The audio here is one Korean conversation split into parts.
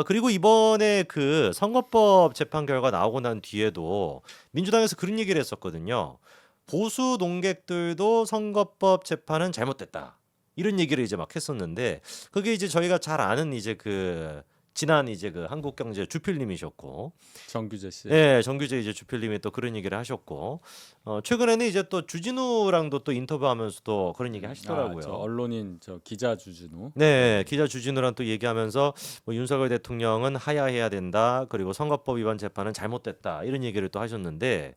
그리고 이번에 그 선거법 재판 결과 나오고 난 뒤에도 민주당에서 그런 얘기를 했었거든요. 보수 농객들도 선거법 재판은 잘못됐다. 이런 얘기를 이제 막 했었는데 그게 이제 저희가 잘 아는 이제 그 지난 이제 그 한국경제 주필님이셨고 정규재 씨. 예, 정규재 이제 주필님이 또 그런 얘기를 하셨고 최근에는 이제 또 주진우랑도 또 인터뷰하면서도 그런 얘기 저 하시더라고요. 언론인 저 기자 주진우. 네, 기자 주진우랑 또 얘기하면서 뭐 윤석열 대통령은 하야해야 된다. 그리고 선거법 위반 재판은 잘못됐다. 이런 얘기를 또 하셨는데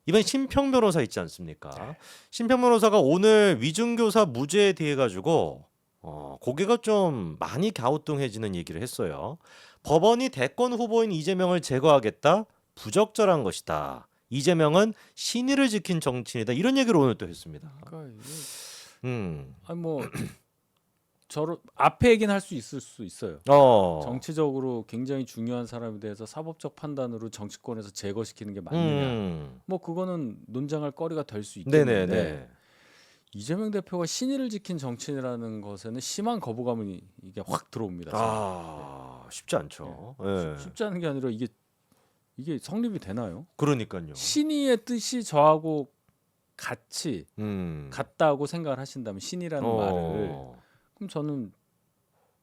이번 심평 변호사 있지 않습니까? 심평 변호사가 오늘 위증교사 무죄에 대해 가지고 고개가 좀 많이 갸우뚱해지는 얘기를 했어요. 법원이 대권 후보인 이재명을 제거하겠다. 부적절한 것이다. 이재명은 신의를 지킨 정치인이다. 이런 얘기를 오늘 또 했습니다. 그러니까 이게 음. 아니 뭐 저로 앞에 얘기는 할 수 있을 수 있어요. 정치적으로 굉장히 중요한 사람에 대해서 사법적 판단으로 정치권에서 제거시키는 게 맞느냐. 뭐 그거는 논쟁할 거리가 될 수 있겠는데 네네네. 이재명 대표가 신의를 지킨 정치인이라는 것에는 심한 거부감이 이게 확 들어옵니다. 저는. 쉽지 않죠. 예. 쉽지 않은 게 아니라 이게 성립이 되나요? 그러니까요. 신의의 뜻이 저하고 같이 같다고 생각을 하신다면 신이라는 말을 그럼 저는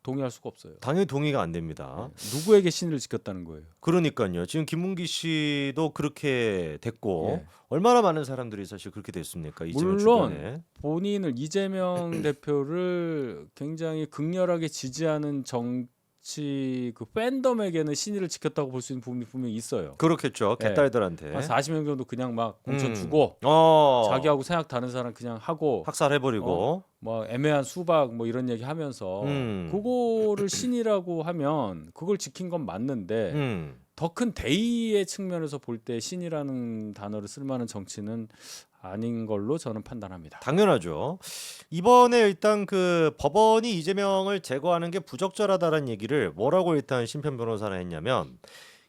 동의할 수가 없어요. 당연히 동의가 안 됩니다. 누구에게 신의를 지켰다는 거예요? 그러니까요. 지금 김문기 씨도 그렇게 됐고 예. 얼마나 많은 사람들이 사실 그렇게 됐습니까? 이재명 물론 주변에. 본인을 이재명 대표를 굉장히 극렬하게 지지하는 정치 그 팬덤에게는 신의를 지켰다고 볼 수 있는 부분이 분명히 있어요. 그렇겠죠. 예. 개딸들한테. 한 40명 정도 그냥 막 공천 주고 자기하고 생각 다른 사람 그냥 하고 학살해버리고. 뭐 애매한 수박 뭐 이런 얘기 하면서 그거를 신이라고 하면 그걸 지킨 건 맞는데 더 큰 대의의 측면에서 볼 때 신이라는 단어를 쓸 만한 정치는 아닌 걸로 저는 판단합니다. 당연하죠. 이번에 일단 그 법원이 이재명을 제거하는 게 부적절하다는 얘기를 뭐라고 일단 심평 변호사는 했냐면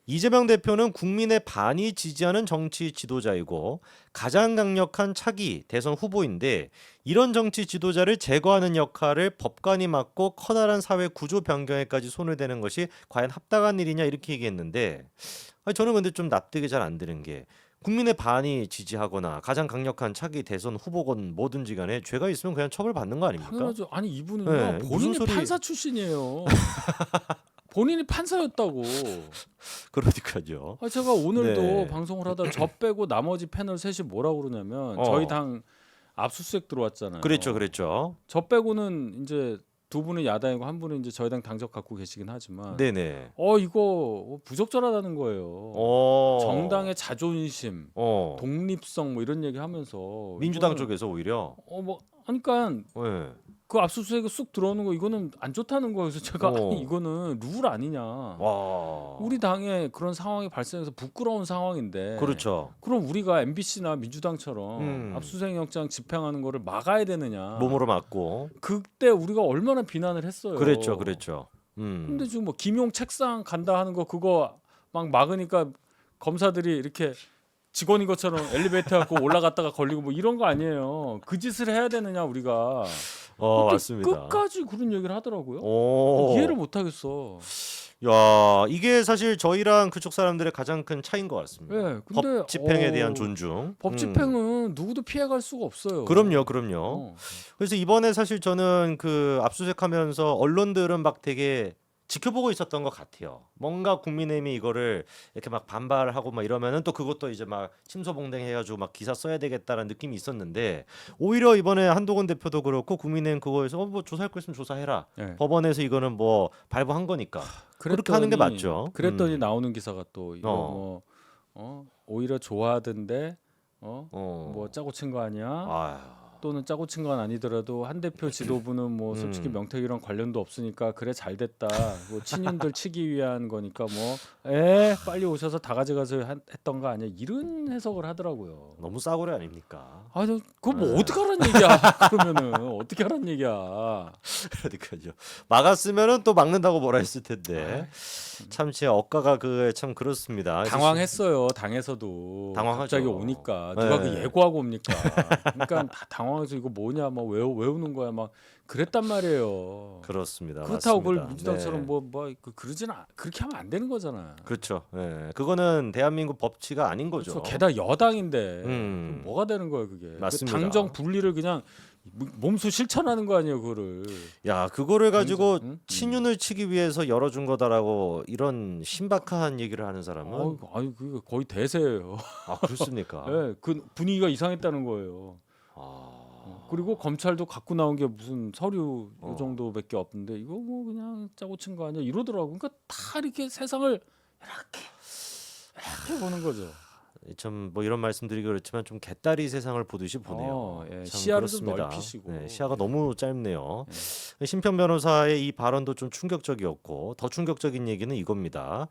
이재명 대표는 국민의 반이 지지하는 정치 지도자이고 가장 강력한 차기 대선 후보인데 이런 정치 지도자를 제거하는 역할을 법관이 맡고 커다란 사회 구조 변경에까지 손을 대는 것이 과연 합당한 일이냐 이렇게 얘기했는데 저는 근데 좀 납득이 잘 안 되는 게 국민의 반이 지지하거나 가장 강력한 차기 대선 후보건 뭐든지 간에 죄가 있으면 그냥 처벌받는 거 아닙니까? 당연하죠. 아니 이분은요 네, 무슨 본인이 소리- 판사 출신이에요. 본인이 판사였다고. 그러니까요. 제가 오늘도 네. 방송을 하다 저 빼고 나머지 패널 셋이 뭐라고 그러냐면 저희 당 압수수색 들어왔잖아요. 그랬죠. 저 빼고는 이제 두 분은 야당이고 한 분은 이제 저희 당 당적 갖고 계시긴 하지만 네네. 이거 부적절하다는 거예요. 정당의 자존심, 독립성 뭐 이런 얘기 하면서 민주당 이거는 쪽에서 오히려 뭐 그러니까 네. 그 압수수색에 쑥 들어오는 거 이거는 안 좋다는 거예요. 그래서 제가 아니 이거는 룰 아니냐. 와. 우리 당에 그런 상황이 발생해서 부끄러운 상황인데. 그렇죠. 그럼 우리가 MBC나 민주당처럼 압수수색 영장 집행하는 거를 막아야 되느냐. 몸으로 맞고. 그때 우리가 얼마나 비난을 했어요. 그랬죠. 근데 지금 뭐 김용 책상 간다 하는 거 그거 막 막으니까 검사들이 이렇게 직원인 것처럼 엘리베이터 갖고 올라갔다가 걸리고 뭐 이런 거 아니에요. 그 짓을 해야 되느냐 우리가. 맞습니다. 끝까지 그런 얘기를 하더라고요. 이해를 못 하겠어. 야, 이게 사실 저희랑 그쪽 사람들의 가장 큰 차이인 것 같습니다. 네, 근데 법 집행에 대한 존중. 법 집행은 누구도 피해갈 수가 없어요. 그럼요. 그래서 이번에 사실 저는 그 압수수색하면서 언론들은 막 되게 지켜보고 있었던 것 같아요. 뭔가 국민의힘이 이거를 이렇게 막 반발하고 막 이러면은 또 그것도 이제 막 침소봉댕 해가지고 막 기사 써야 되겠다라는 느낌이 있었는데 오히려 이번에 한동훈 대표도 그렇고 국민의힘 그거에서 뭐 조사할 거 있으면 조사해라. 네. 법원에서 이거는 뭐 발부한 거니까 그렇게 하는 게 맞죠. 그랬더니 나오는 기사가 또 이거 오히려 좋아하던데 뭐 짜고 친 거 아니야? 또는 짜고 친 건 아니더라도 한 대표 지도부는 뭐 솔직히 명태균이랑 관련도 없으니까 그래 잘 됐다. 뭐 친윤들 치기 위한 거니까 뭐 빨리 오셔서 다 가져가서 했던 거 아니야? 이런 해석을 하더라고요. 너무 싸구려 아닙니까? 그거 뭐 어떻게 하란 얘기야? 그러면은 어떻게 하란 얘기야? 그러니까요. 막았으면은 또 막는다고 뭐라 했을 텐데 참 제 억가가 그 참 그렇습니다. 당황했어요. 당에서도 당황하죠. 갑자기 오니까 누가 그 예고하고 옵니까? 그러니까 다 당황. 당황해서 이거 뭐냐 막 외우는 거야 막 그랬단 말이에요. 그렇습니다. 그렇다고 맞습니다. 그걸 민주당처럼 그러지는 그렇게 하면 안 되는 거잖아. 그렇죠. 예. 그거는 대한민국 법치가 아닌 거죠. 그렇죠. 게다가 여당인데 뭐가 되는 거예요 그게. 맞습니다. 그 당정 분리를 그냥 몸소 실천하는 거 아니에요 그거를. 야 그거를 가지고 당정, 친윤을 치기 위해서 열어준 거다라고 이런 신박한 얘기를 하는 사람은 아유 그거 거의 대세예요. 아 그렇습니까? 네, 그 분위기가 이상했다는 거예요. 그리고 검찰도 갖고 나온 게 무슨 서류 이 정도밖에 없는데 이거 뭐 그냥 짜고 친 거 아니야 이러더라고. 그러니까 다 이렇게 세상을 이렇게 보는 거죠. 참 뭐 이런 말씀드리기 그렇지만 좀 개딸이 세상을 보듯이 보네요. 예, 참 시야를 좀 그렇습니다. 넓히시고. 네, 시야가 너무 짧네요. 심평 변호사의 이 발언도 좀 충격적이었고 더 충격적인 얘기는 이겁니다.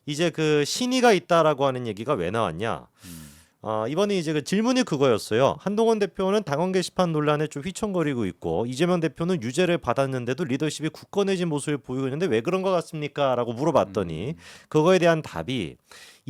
이제 그 신의가 있다라고 하는 얘기가 왜 나왔냐? 이번에 이제 그 질문이 그거였어요. 한동훈 대표는 당원 게시판 논란에 좀 휘청거리고 있고 이재명 대표는 유죄를 받았는데도 리더십이 굳건해진 모습을 보이고 있는데 왜 그런 것 같습니까? 라고 물어봤더니 그거에 대한 답이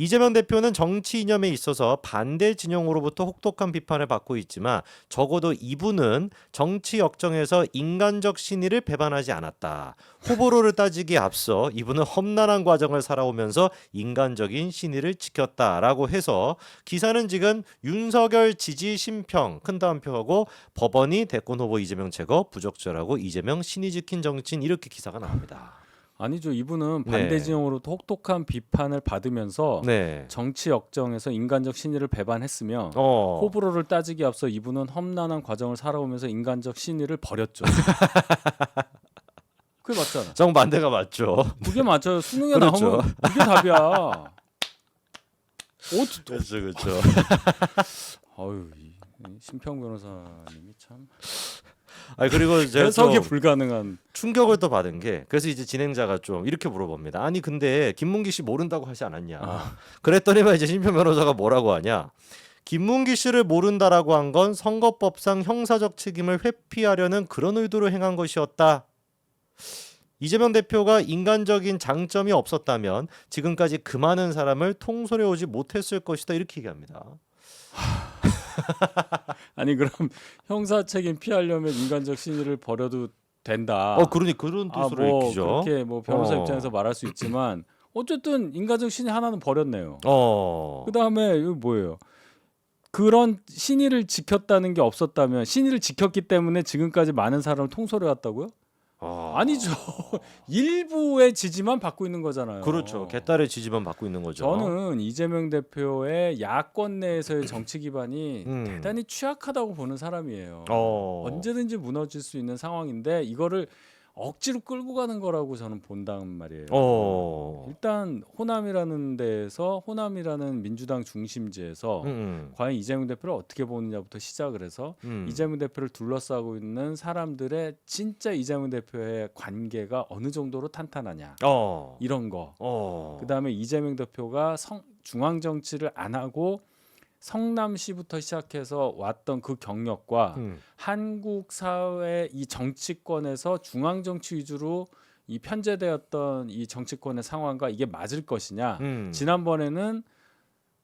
이재명 대표는 정치 이념에 있어서 반대 진영으로부터 혹독한 비판을 받고 있지만 적어도 이분은 정치 역정에서 인간적 신의를 배반하지 않았다. 호불호를 따지기에 앞서 이분은 험난한 과정을 살아오면서 인간적인 신의를 지켰다라고 해서 기사는 지금 윤석열 지지 심평 큰 따옴표하고 법원이 대권 후보 이재명 제거 부적절하고 이재명 신의 지킨 정치인 이렇게 기사가 나옵니다. 아니죠. 이분은 반대 진영으로부터 혹독한 비판을 받으면서 정치 역정에서 인간적 신의를 배반했으며 호불호를 따지기 앞서 이분은 험난한 과정을 살아오면서 인간적 신의를 버렸죠. 그게 맞잖아. 정반대가 맞죠. 그게 맞아요. 수능에 그렇죠. 나오면 그게 답이야. 그렇죠. 아유, 심평 변호사님이 참. 그리고 제가 해석이 불가능한 충격을 또 받은 게 그래서 이제 진행자가 좀 이렇게 물어봅니다. 아니 근데 김문기 씨 모른다고 하지 않았냐? 그랬더니만 이제 심평 변호사가 뭐라고 하냐? 김문기 씨를 모른다라고 한 건 선거법상 형사적 책임을 회피하려는 그런 의도로 행한 것이었다. 이재명 대표가 인간적인 장점이 없었다면 지금까지 그 많은 사람을 통솔해 오지 못했을 것이다 이렇게 얘기합니다. 아니 그럼 형사 책임 피하려면 인간적 신의를 버려도 된다. 그러니 그런 뜻으로 읽히죠. 그렇게 뭐 변호사 입장에서 말할 수 있지만 어쨌든 인간적 신의 하나는 버렸네요. 그 다음에 이거 뭐예요? 그런 신의를 지켰다는 게 없었다면 신의를 지켰기 때문에 지금까지 많은 사람을 통솔해 왔다고요? 아니죠. 일부의 지지만 받고 있는 거잖아요. 그렇죠. 개딸의 지지만 받고 있는 거죠. 저는 이재명 대표의 야권 내에서의 정치 기반이 대단히 취약하다고 보는 사람이에요. 언제든지 무너질 수 있는 상황인데 이거를 억지로 끌고 가는 거라고 저는 본단 말이에요. 일단 호남이라는 데에서 호남이라는 민주당 중심지에서 과연 이재명 대표를 어떻게 보느냐부터 시작을 해서 이재명 대표를 둘러싸고 있는 사람들의 진짜 이재명 대표의 관계가 어느 정도로 탄탄하냐 이런 거. 그다음에 이재명 대표가 중앙 정치를 안 하고 성남시부터 시작해서 왔던 그 경력과 한국 사회 이 정치권에서 중앙 정치 위주로 이 편제되었던 이 정치권의 상황과 이게 맞을 것이냐. 지난번에는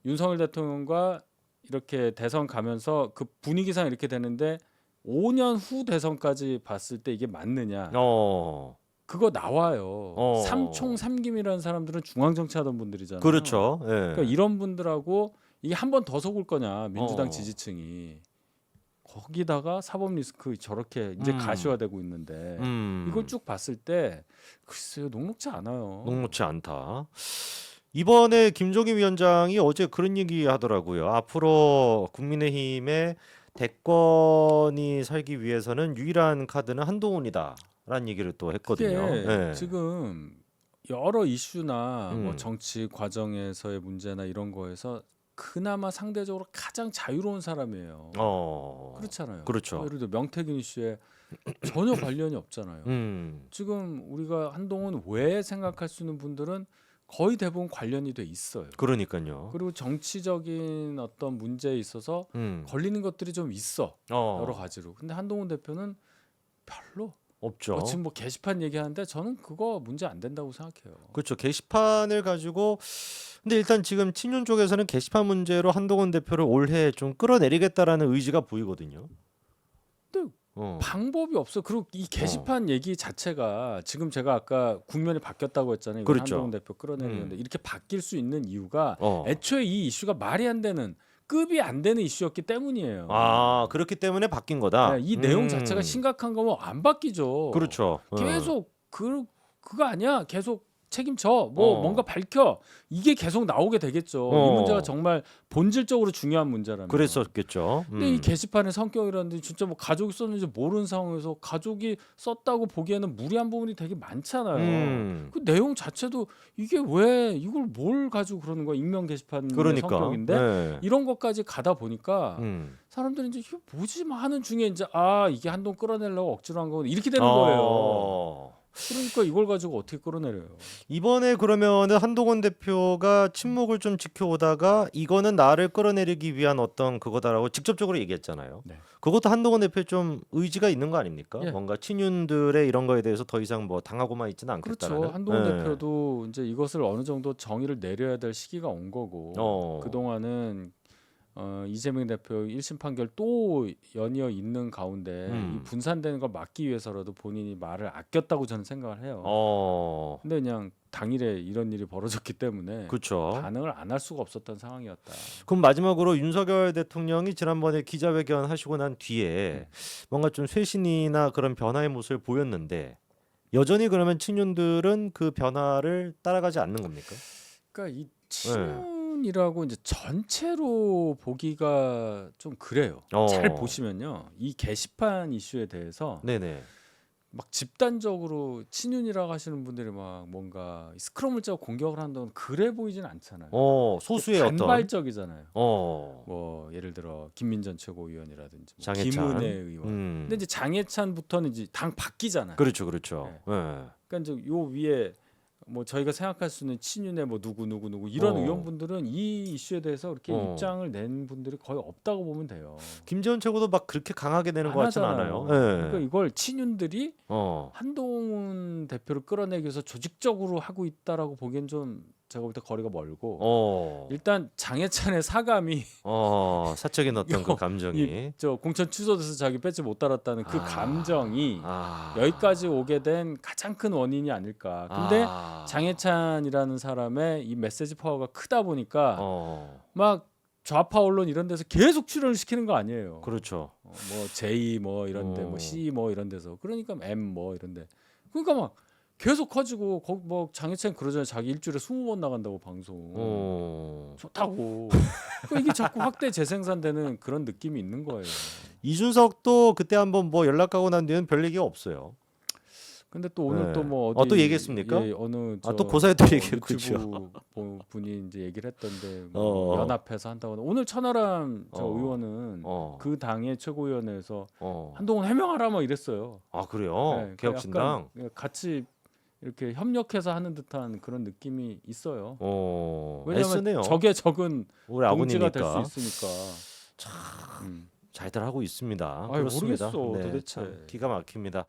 윤석열 대통령과 이렇게 대선 가면서 그 분위기상 이렇게 되는데 5년 후 대선까지 봤을 때 이게 맞느냐. 그거 나와요. 삼총 삼김이라는 사람들은 중앙 정치하던 분들이잖아요. 그렇죠. 그러니까 이런 분들하고 이게 한 번 더 속을 거냐 민주당 지지층이 거기다가 사법 리스크 저렇게 이제 가시화되고 있는데 이걸 쭉 봤을 때 글쎄요 녹록지 않아요. 녹록지 않다. 이번에 김종인 위원장이 어제 그런 얘기 하더라고요. 앞으로 국민의힘의 대권이 살기 위해서는 유일한 카드는 한동훈이다라는 얘기를 또 했거든요. 지금 여러 이슈나 뭐 정치 과정에서의 문제나 이런 거에서 그나마 상대적으로 가장 자유로운 사람이에요. 그렇잖아요. 그렇죠. 예를 들어 명태균 이슈에 전혀 관련이 없잖아요. 지금 우리가 한동훈 외에 생각할 수 있는 분들은 거의 대부분 관련이 돼 있어요. 그러니까요. 그리고 정치적인 어떤 문제에 있어서 걸리는 것들이 좀 있어. 여러 가지로. 근데 한동훈 대표는 별로 없죠. 지금 뭐 게시판 얘기하는데 저는 그거 문제 안 된다고 생각해요. 그렇죠. 게시판을 가지고 근데 일단 지금 친윤 쪽에서는 게시판 문제로 한동훈 대표를 올해 좀 끌어내리겠다라는 의지가 보이거든요. 방법이 없어. 그리고 이 게시판 얘기 자체가 지금 제가 아까 국면이 바뀌었다고 했잖아요. 그렇죠. 한동훈 대표 끌어내리는데 이렇게 바뀔 수 있는 이유가 애초에 이 이슈가 말이 안 되는 급이 안 되는 이슈였기 때문이에요. 아, 그렇기 때문에 바뀐 거다. 네, 이 내용 자체가 심각한 거면 안 바뀌죠. 그렇죠. 계속 그거 아니야. 계속 책임져. 뭔가 밝혀. 이게 계속 나오게 되겠죠. 이 문제가 정말 본질적으로 중요한 문제라면. 그랬었겠죠. 근데 이 게시판의 성격이라든지 진짜 뭐 가족이 썼는지 모르는 상황에서 가족이 썼다고 보기에는 무리한 부분이 되게 많잖아요. 그 내용 자체도 이게 왜 이걸 뭘 가지고 그러는 거야? 익명 게시판의 그러니까. 성격인데 네. 이런 것까지 가다 보니까 사람들이 이제 이게 뭐지 하는 중에 이제 이게 한동 끌어내려고 억지로 한 거구나 이렇게 되는 거예요. 그러니까 이걸 가지고 어떻게 끌어내려요? 이번에 그러면은 한동훈 대표가 침묵을 좀 지켜오다가 이거는 나를 끌어내리기 위한 어떤 그거다라고 직접적으로 얘기했잖아요. 네. 그것도 한동훈 대표의 좀 의지가 있는 거 아닙니까? 예. 뭔가 친윤들의 이런 거에 대해서 더 이상 뭐 당하고만 있지는 않겠다라는. 그렇죠. 한동훈 대표도 이제 이것을 어느 정도 정의를 내려야 될 시기가 온 거고 그동안은 이재명 대표 1심 판결 또 연이어 있는 가운데 이 분산되는 걸 막기 위해서라도 본인이 말을 아꼈다고 저는 생각을 해요. 근데 그냥 당일에 이런 일이 벌어졌기 때문에 그렇죠. 반응을 안 할 수가 없었던 상황이었다. 그럼 마지막으로 윤석열 대통령이 지난번에 기자회견 하시고 난 뒤에 뭔가 좀 쇄신이나 그런 변화의 모습을 보였는데 여전히 그러면 친윤들은 그 변화를 따라가지 않는 겁니까? 그러니까 이 친윤이라고 이제 전체로 보기가 좀 그래요. 잘 보시면요, 이 게시판 이슈에 대해서 네네. 막 집단적으로 친윤이라고 하시는 분들이 막 뭔가 스크럼을 짜고 공격을 한다는 그래 보이진 않잖아요. 소수의 어떤 반발적이잖아요. 뭐 예를 들어 김민전 최고위원이라든지 뭐 장해찬. 김은혜 의원. 근데 이제 장해찬부터는 이제 당 바뀌잖아요. 그렇죠, 그렇죠. 네. 그러니까 이제 요 위에 뭐 저희가 생각할 수 있는 친윤의 뭐 누구 이런 의원분들은 이 이슈에 대해서 그렇게 입장을 낸 분들이 거의 없다고 보면 돼요. 김재원 최고도 막 그렇게 강하게 내는 것 같지는 않아요. 그러니까 이걸 친윤들이 한동훈 대표를 끌어내기 위해서 조직적으로 하고 있다라고 보기엔 좀 제가 볼 때 거리가 멀고 일단 장해찬의 사감이 사적인 어떤 그 감정이 저 공천 취소돼서 자기 배지 못 달았다는 그 감정이 여기까지 오게 된 가장 큰 원인이 아닐까. 근데 장해찬이라는 사람의 이 메시지 파워가 크다 보니까 막 좌파 언론 이런 데서 계속 출연을 시키는 거 아니에요. 그렇죠. 뭐 J 뭐 이런데 뭐 C 뭐 이런 데서 그러니까 M 뭐 이런데 그러니까 막 계속 커지고 거기 뭐 장해찬 그러잖아요. 자기 일주일에 20번 나간다고 방송. 좋다고. 그러니까 이게 자꾸 확대 재생산되는 그런 느낌이 있는 거예요. 이준석도 그때 한번 뭐 연락하고 난 뒤에는 별 얘기가 없어요. 근데 또 오늘 또 뭐 어디 또 얘기했습니까? 예, 어느 또 고사에 또 얘기했군요. 유튜브 분이 이제 얘기를 했던데 뭐 연합해서 한다고. 오늘 천하람 저 의원은 그 당의 최고위원회에서 한동훈 해명하라 뭐 이랬어요. 아 그래요? 네, 개혁신당 같이 이렇게 협력해서 하는 듯한 그런 느낌이 있어요. 애쓰네요. 왜냐하면 적의 적은 우리 동지가 될 아버님이니까 수 있으니까. 참 잘들 하고 있습니다. 아유, 그렇습니다. 모르겠어 네, 도대체. 참 기가 막힙니다.